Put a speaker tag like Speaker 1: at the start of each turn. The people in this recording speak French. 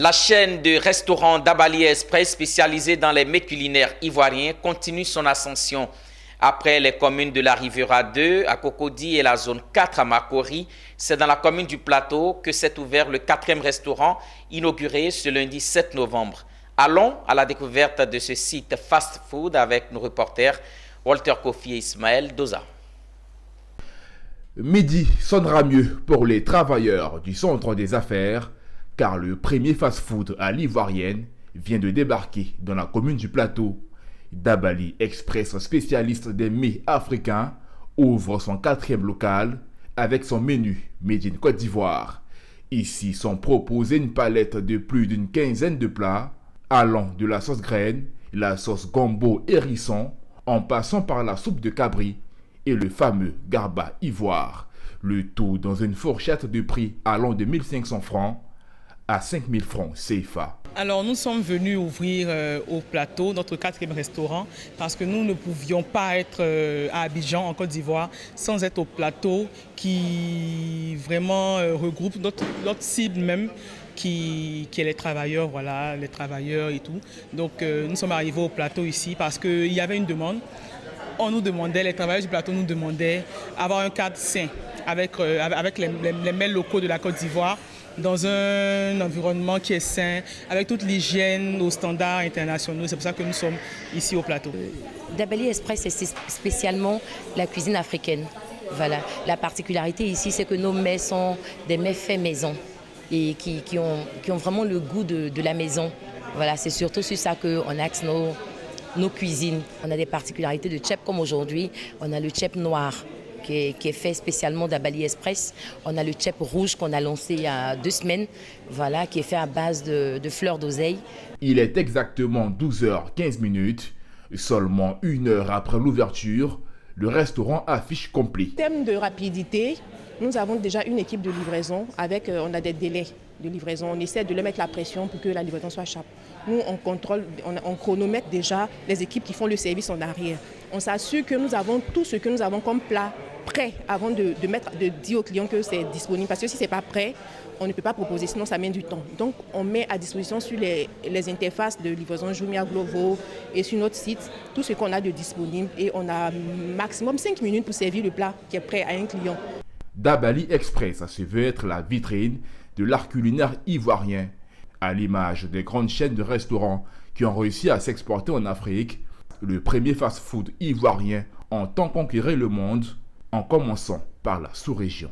Speaker 1: La chaîne de restaurants Dabali Express spécialisée dans les mets culinaires ivoiriens continue son ascension. Après les communes de la Rivera 2 à Cocody et la zone 4 à Makori, c'est dans la commune du Plateau que s'est ouvert le 4e restaurant inauguré ce lundi 7 novembre. Allons à la découverte de ce site fast-food avec nos reporters Walter Kofi et Ismaël Doza.
Speaker 2: Midi sonnera mieux pour les travailleurs du centre des affaires car le premier fast-food à l'ivoirienne vient de débarquer dans la commune du Plateau. Dabali Express, spécialiste des mets africains, ouvre son 4e local avec son menu Made in Côte d'Ivoire. Ici sont proposés une palette de plus d'une quinzaine de plats, allant de la sauce graine, la sauce gombo hérisson, en passant par la soupe de cabri et le fameux garba ivoire. Le tout dans une fourchette de prix allant de 1500 francs à 5000 francs CFA.
Speaker 3: Alors nous sommes venus ouvrir au Plateau notre 4e restaurant parce que nous ne pouvions pas être à Abidjan en Côte d'Ivoire sans être au Plateau qui vraiment regroupe notre cible même qui est les travailleurs, voilà, les travailleurs et tout. Donc nous sommes arrivés au Plateau ici parce qu'il y avait une demande. On nous demandait, les travailleurs du Plateau nous demandaient d'avoir un cadre sain avec les mets locaux de la Côte d'Ivoire, dans un environnement qui est sain, avec toute l'hygiène aux standards internationaux. C'est pour ça que nous sommes ici au Plateau.
Speaker 4: Dabali Express, c'est spécialement la cuisine africaine. Voilà. La particularité ici, c'est que nos mets sont des mets faits maison et qui ont vraiment le goût de la maison. Voilà, c'est surtout sur ça qu'on axe nos cuisines. On a des particularités de tchèp comme aujourd'hui. On a le tchèp noir qui est fait spécialement Dabali Express. On a le tchèp rouge qu'on a lancé il y a 2 semaines, voilà, qui est fait à base de fleurs d'oseille.
Speaker 2: Il est exactement 12h15. Seulement 1 heure après l'ouverture, le restaurant affiche complet.
Speaker 5: En termes de rapidité, nous avons déjà une équipe de livraison avec, on a des délais de livraison. On essaie de leur mettre la pression pour que la livraison soit chape. Nous, on contrôle, on chronomètre déjà les équipes qui font le service en arrière. On s'assure que nous avons tout ce que nous avons comme plat prêt avant de dire aux clients que c'est disponible. Parce que si ce n'est pas prêt, on ne peut pas proposer, sinon ça met du temps. Donc on met à disposition sur les interfaces de livraison Jumia Glovo et sur notre site tout ce qu'on a de disponible. Et on a maximum 5 minutes pour servir le plat qui est prêt à un client.
Speaker 2: Dabali Express se veut être la vitrine de l'art culinaire ivoirien, à l'image des grandes chaînes de restaurants qui ont réussi à s'exporter en Afrique. Le premier fast-food ivoirien entend conquérir le monde en commençant par la sous-région.